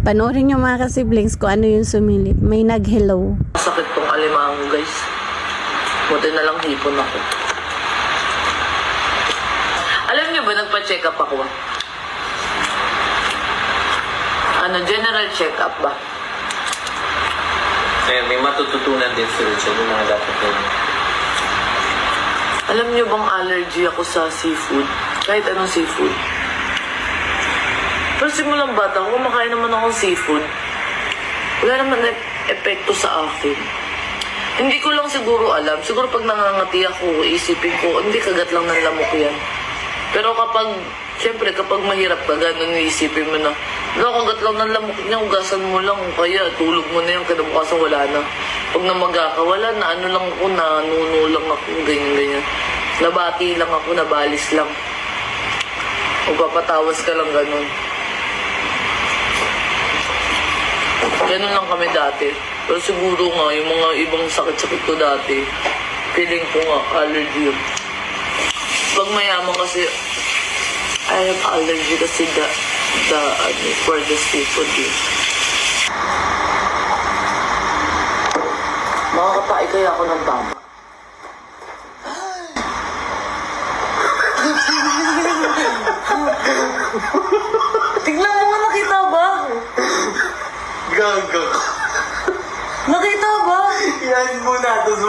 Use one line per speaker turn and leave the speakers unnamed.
Panoorin nyo mga ka-siblings kung ano yung sumilip. May nag-hello.
Sakit tong alimango, guys. Buti na lang hipon ako. Alam niyo ba, nagpa-check up ako? General check up ba?
May matututunan din sila dyan yung mga dapat yun.
Alam niyo bang allergy ako sa seafood? Kahit anong seafood. Pero simulang bata ako, kumakain naman akong seafood. Wala naman epekto sa akin. Hindi ko lang siguro alam. Siguro pag nangangati ako, isipin ko, hindi kagat lang ng lamok yan. Pero kapag, syempre, kapag mahirap ka, ganun iisipin mo na, kagat lang ng lamok niya, ugasan mo lang, kaya tulog mo na yan, kinabukasan wala na. Pag namaga ka, wala na, ano lang ako, nanuno lang ako, ganyan-ganyan. Nabati lang ako, nabalis lang. Magpapatawas ka lang ganun. Ganun lang kami dati. Pero siguro nga, yung mga ibang sakit-sakit ko dati, feeling ko nga, allergy yun. Pag mayaman kasi, I have allergy kasi for the seafood yun. Makakatae kaya ako ng tama. Tignan mo nga, nakita ba?
Gago.
Nakita ba?
Yan muna, tapos